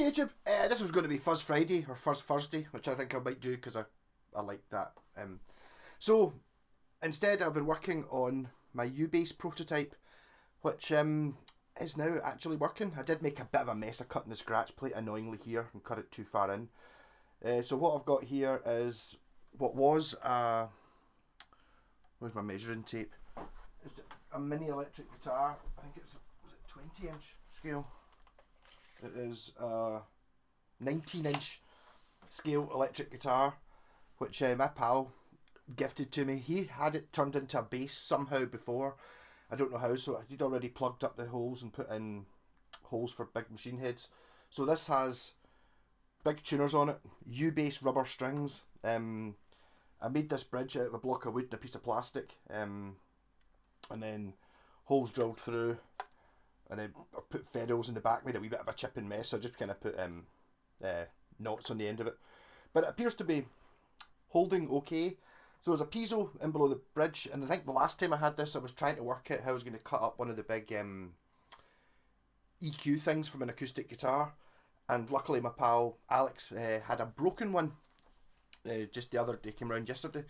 YouTube. This was going to be Fuzz Friday or Fuzz Thursday, which I think I might do because I like that. So instead, I've been working on my ubass prototype, which is now actually working. I did make a bit of a mess of cutting the scratch plate annoyingly here and cut it too far in. So what I've got here is what was where's my measuring tape? It's a mini electric guitar. I think was it 20-inch scale? It is a 19-inch scale electric guitar, which my pal gifted to me. He had it turned into a bass somehow before. I don't know how, so he'd already plugged up the holes and put in holes for big machine heads. So this has big tuners on it, ubass rubber strings. I made this bridge out of a block of wood and a piece of plastic, and then holes drilled through, and then I put ferrules in the back, made a wee bit of a chipping mess, so I just kind of put knots on the end of it. But it appears to be holding okay. So there's a piezo in below the bridge, and I think the last time I had this I was trying to work out how I was going to cut up one of the big EQ things from an acoustic guitar, and luckily my pal Alex had a broken one just the other day, came around yesterday,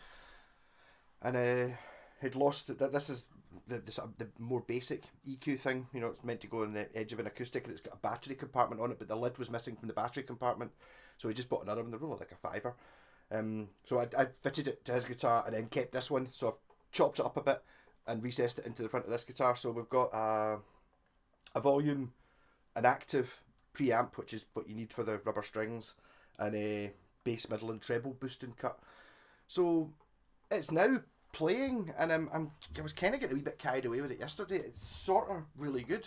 and had lost it. This is the more basic EQ thing, you know, it's meant to go on the edge of an acoustic, and it's got a battery compartment on it, but the lid was missing from the battery compartment, so he just bought another one. They're only like a £5. So I fitted it to his guitar and then kept this one, so I've chopped it up a bit and recessed it into the front of this guitar. So we've got a volume, an active preamp, which is what you need for the rubber strings, and a bass, middle and treble boosting cut. So it's now playing, and I was kind of getting a wee bit carried away with it yesterday. It's sort of really good.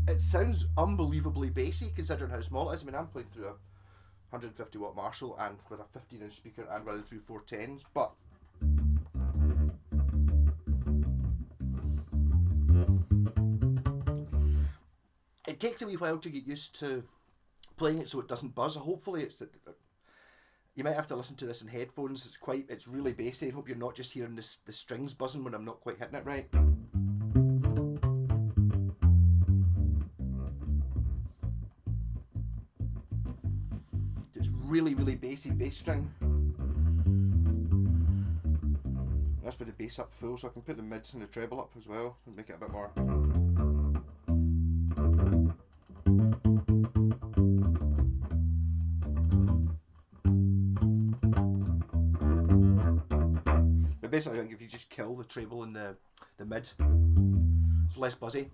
It sounds unbelievably bassy considering how small it is. I mean, I'm playing through a 150 watt Marshall and with a 15-inch speaker and running through 410s, but it takes a wee while to get used to playing it so it doesn't buzz. Hopefully it's that you might have to listen to this in headphones. It's really bassy. I hope you're not just hearing the strings buzzing when I'm not quite hitting it right. It's really, really bassy bass string. That's with the bass up full, so I can put the mids and the treble up as well and make it a bit more. But basically, I think if you just kill the treble and the mid, it's less buzzy.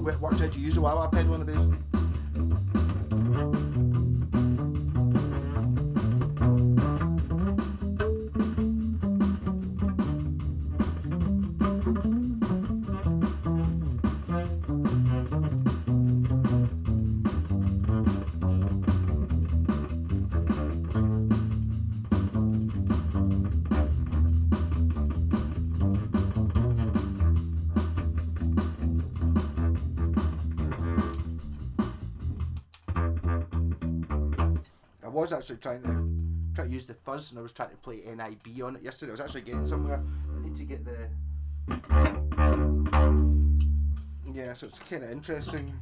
worked out to use a wah-wah pedal on the bass. I was actually trying to use the fuzz, and I was trying to play NIB on it yesterday. I was actually getting somewhere. I need to get the... Yeah, so it's kind of interesting.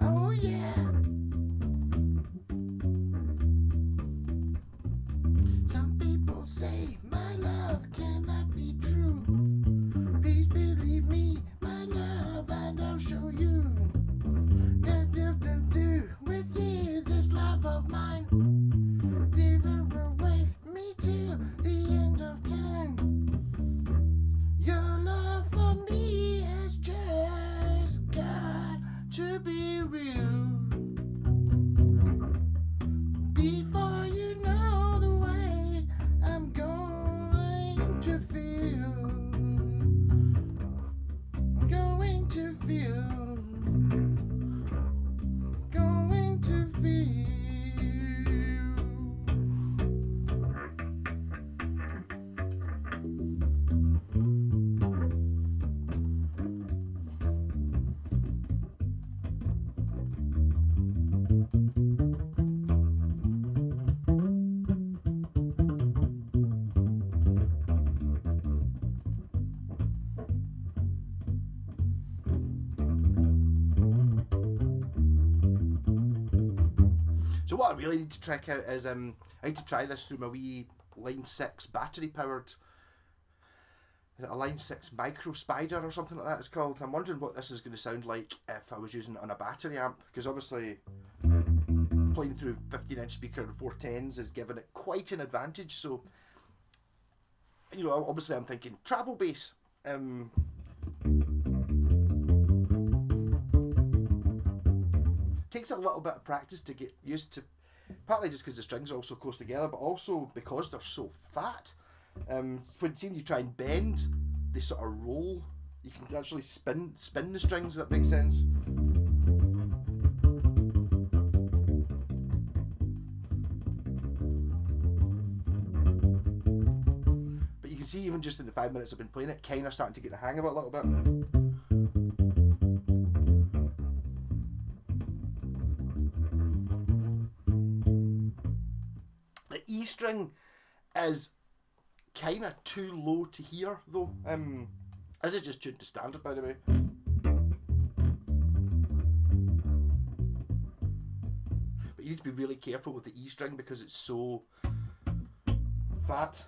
Oh yeah. Some people say my love cannot be true. Please believe me, my love, and I'll show you. Do with you this love of mine. Live with me to the end of time. Your love for me has just got to be real. Before you know the way I'm going to feel. Going to feel. Going to feel. So what I really need to check out is I need to try this through my wee Line 6 battery powered, is it a Line 6 Micro Spider or something like that it's called. I'm wondering what this is going to sound like if I was using it on a battery amp, because obviously playing through 15-inch speaker and 410s is giving it quite an advantage. So, you know, obviously I'm thinking travel bass. Takes a little bit of practice to get used to, partly just because the strings are all so close together, but also because they're so fat. When you try and bend, they sort of roll. You can actually spin the strings, if that makes sense. But you can see even just in the 5 minutes I've been playing it, kind of starting to get the hang of it a little bit. E string is kind of too low to hear though. Is it just tuned to standard, by the way? But you need to be really careful with the E string because it's so fat.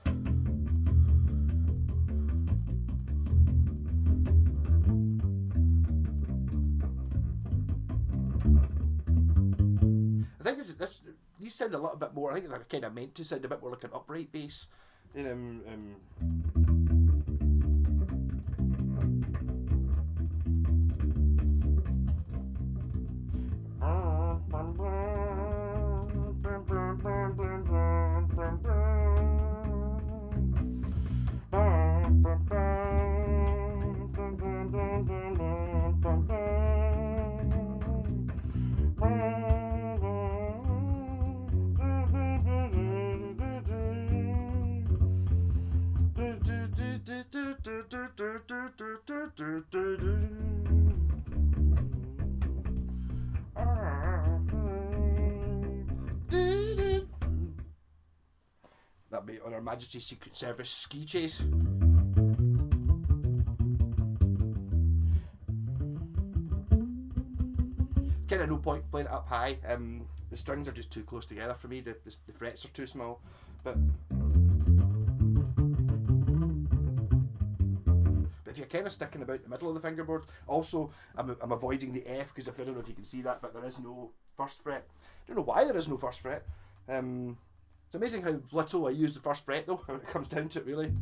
I think these sound a little bit more, I think they're kind of meant to sound a bit more like an upright bass. That'll be on Her Majesty's Secret Service ski chase. Kind of no point playing it up high. The strings are just too close together for me. The frets are too small. But if you're kind of sticking about the middle of the fingerboard, also I'm avoiding the F because I don't know if you can see that, but there is no first fret. I don't know why there is no first fret. It's amazing how little I use the first fret though, when it comes down to it really.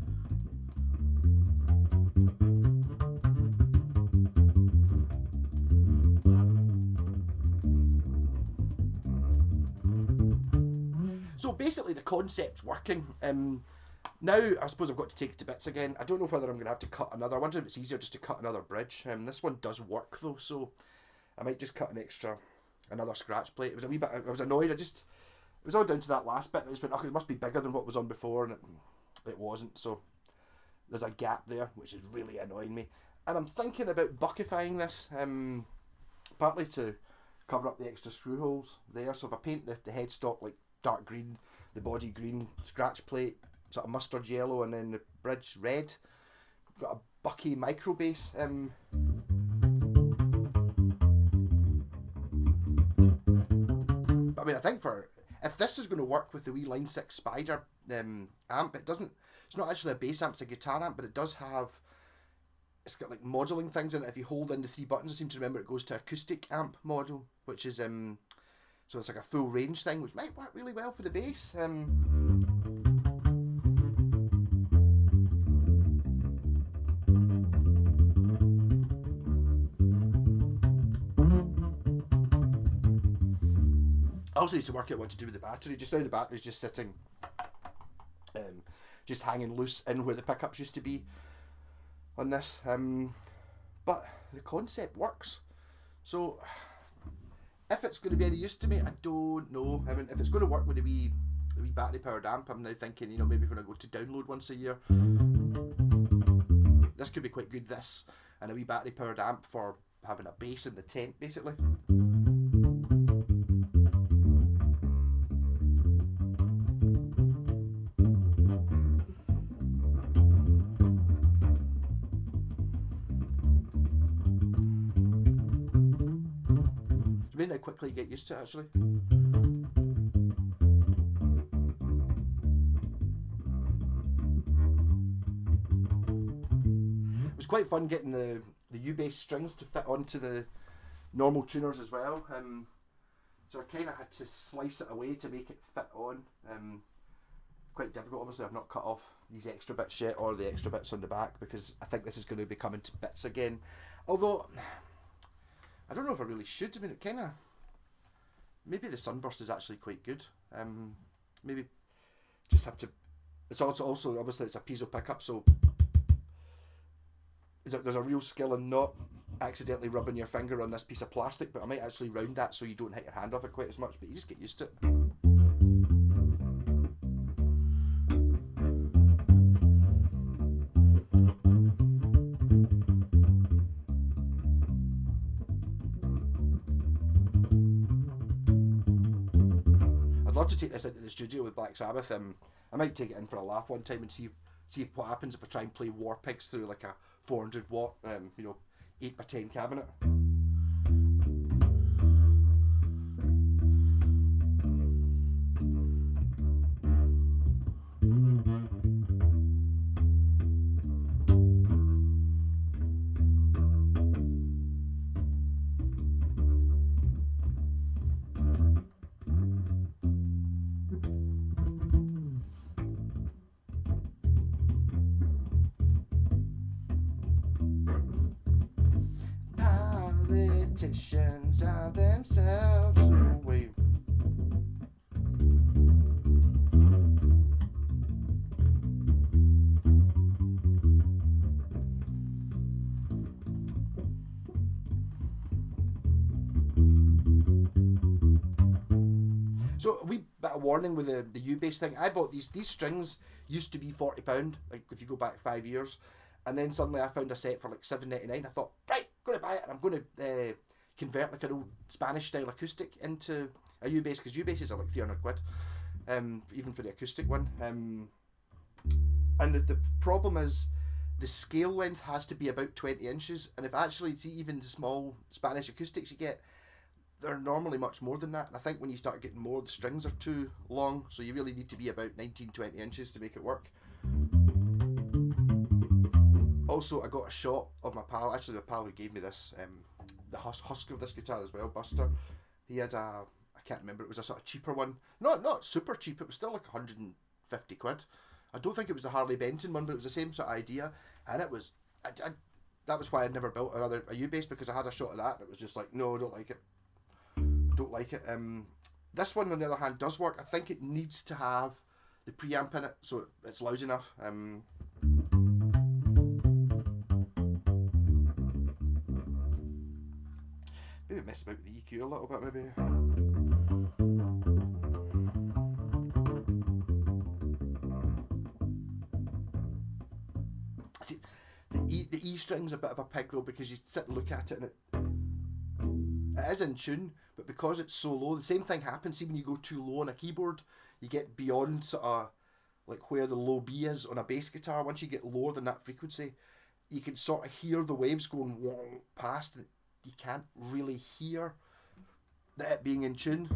So basically the concept's working. Now I suppose I've got to take it to bits again. I don't know whether I'm going to have to cut another. I wonder if it's easier just to cut another bridge. This one does work though, so I might just cut another scratch plate. It was a wee bit, I was annoyed. It was all down to that last bit. I just went, okay, it must be bigger than what was on before, and it wasn't. So there's a gap there, which is really annoying me. And I'm thinking about buckifying this, partly to cover up the extra screw holes there. So if I paint the headstock like dark green, the body green, scratch plate sort of mustard yellow, and then the bridge red, got a Bucky micro bass. But I mean, I think if this is going to work with the wee Line 6 Spider amp, it's not actually a bass amp, it's a guitar amp, but it does have, it's got like modelling things in it. If you hold in the 3 buttons, I seem to remember it goes to acoustic amp model, which is so it's like a full range thing, which might work really well for the bass. I also need to work out what to do with the battery. Just now the battery's just sitting, just hanging loose in where the pickups used to be on this. But the concept works. So if it's going to be any use to me, I don't know. I mean, if it's going to work with the wee battery powered amp, I'm now thinking, you know, maybe when I go to download once a year, this could be quite good. This and a wee battery powered amp for having a bass in the tent, basically. Amazing how quickly you get used to it, actually. It was quite fun getting the ubass strings to fit onto the normal tuners as well. So I kind of had to slice it away to make it fit on. Quite difficult. Obviously I've not cut off these extra bits yet, or the extra bits on the back, because I think this is going to be coming to bits again. Although I don't know if I really should. I mean, it kind of, maybe the sunburst is actually quite good. Maybe just have to. It's also obviously it's a piezo pickup, so there's a real skill in not accidentally rubbing your finger on this piece of plastic. But I might actually round that so you don't hit your hand off it quite as much. But you just get used to it. Love to take this into the studio with Black Sabbath. I might take it in for a laugh one time and see what happens if I try and play War Pigs through like a 400 watt 8x10 cabinet. Politicians are themselves away. So a wee bit of warning with the ubass thing. I bought these strings used to be £40, like if you go back 5 years, and then suddenly I found a set for like $7.99. I thought, right, going to buy it, and I'm going to convert like an old Spanish style acoustic into a ubass, because ubasses are like 300 quid. even for the acoustic one. And the problem is the scale length has to be about 20 inches, and if actually see even the small Spanish acoustics you get, they're normally much more than that. And I think when you start getting more, the strings are too long, so you really need to be about 19-20 inches to make it work. Also, I got a shot of my pal. Actually, my pal who gave me this, the husk of this guitar as well, Buster. He had I can't remember. It was a sort of cheaper one. Not super cheap. It was still like 150 quid. I don't think it was the Harley Benton one, but it was the same sort of idea. And it was, that was why I never built a ubass, because I had a shot of that. And it was just like, no, I don't like it. Don't like it. This one, on the other hand, does work. I think it needs to have the preamp in it, so it's loud enough. Maybe mess about with the EQ a little bit, maybe. See, the E string's a bit of a pig though, because you sit and look at it and it is in tune, but because it's so low, the same thing happens. See, when you go too low on a keyboard, you get beyond sort of like where the low B is on a bass guitar. Once you get lower than that frequency, you can sort of hear the waves going past, and you can't really hear that it being in tune.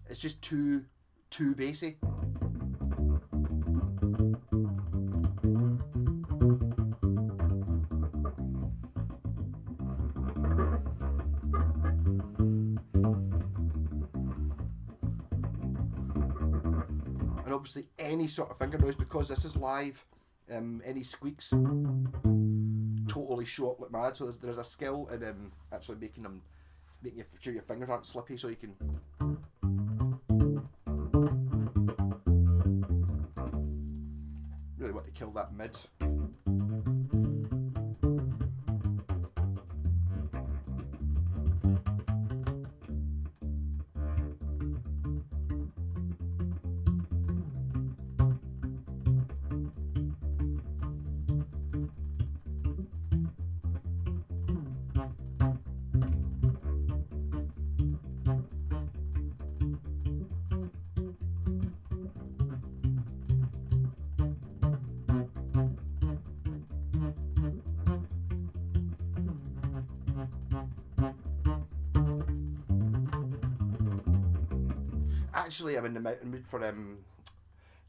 It's just too bassy. And obviously any sort of finger noise, because this is live, any squeaks totally show up like mad. So there's a skill in actually making sure your fingers aren't slippy, so you can really want to kill that mid. Actually, I'm in the mood for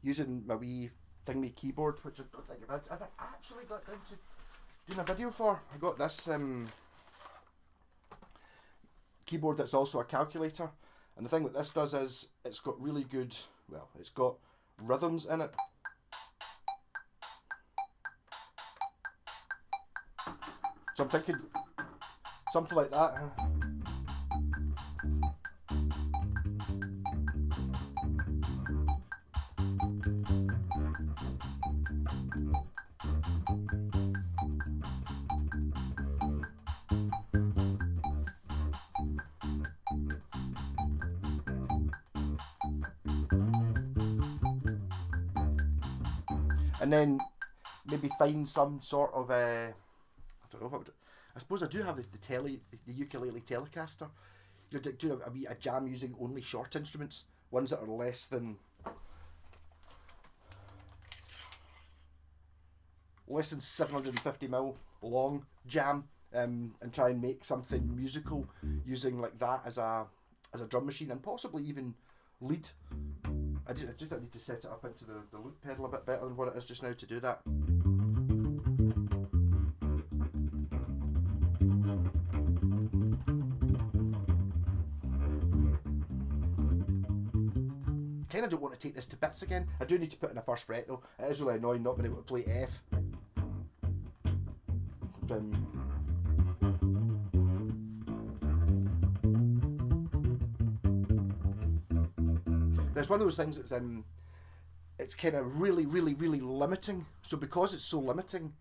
using my wee thingy keyboard, which I don't think I've ever actually got down to doing a video for. I got this keyboard that's also a calculator, and the thing that this does is it's got really good, well, it's got rhythms in it. So I'm thinking something like that. And then maybe find some sort of I don't know what I suppose I do have the ukulele Telecaster. You do a jam using only short instruments, ones that are less than 750 mil long jam, and try and make something musical using like that as a drum machine, and possibly even lead. I just need to set it up into the loop pedal a bit better than what it is just now to do that. Kind of don't want to take this to bits again. I do need to put in a first fret though. It is really annoying not being able to play F. There's one of those things that's it's kind of really limiting. So because it's so limiting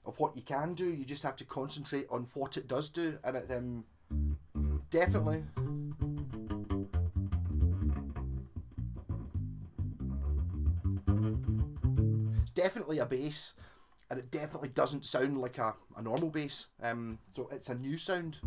of what you can do, you just have to concentrate on what it does do, and it definitely a bass, and it definitely doesn't sound like a normal bass. So it's a new sound.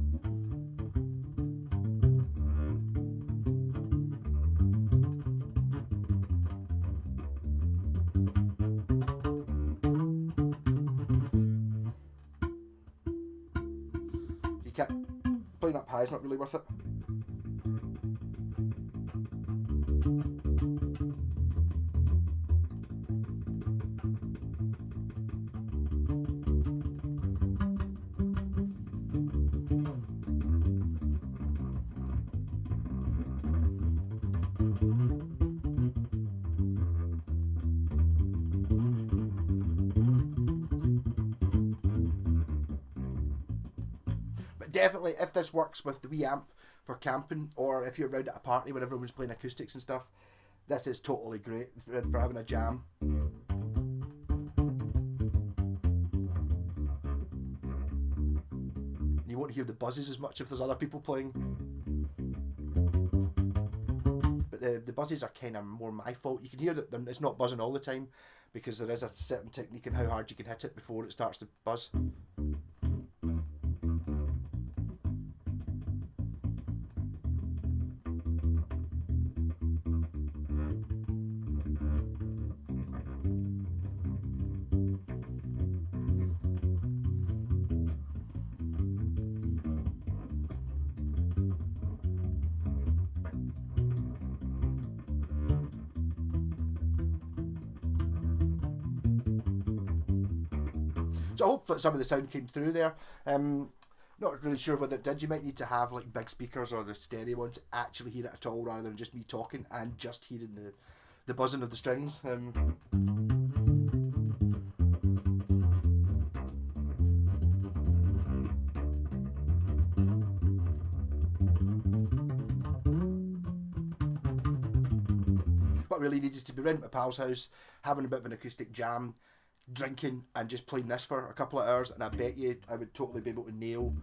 it's not really worth it. But definitely, if this works with the wee amp for camping, or if you're around at a party where everyone's playing acoustics and stuff, this is totally great for having a jam. You won't hear the buzzes as much if there's other people playing. But the buzzes are kind of more my fault. You can hear that it's not buzzing all the time because there is a certain technique in how hard you can hit it before it starts to buzz. So I hope that some of the sound came through there. Not really sure whether it did. You might need to have like big speakers or the stereo one to actually hear it at all, rather than just me talking and just hearing the buzzing of the strings. What really needed to be around at my pal's house, having a bit of an acoustic jam, drinking and just playing this for a couple of hours, and I bet you I would totally be able to nail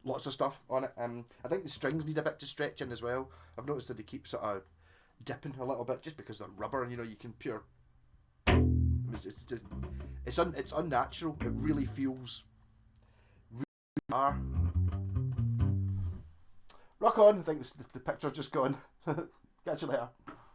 lots of stuff on it. I think the strings need a bit to stretch in as well. I've noticed that they keep sort of dipping a little bit just because they're rubber, and you know you can pure. It's unnatural. It really feels. Really rock on. I think the picture's just gone. Catch you later.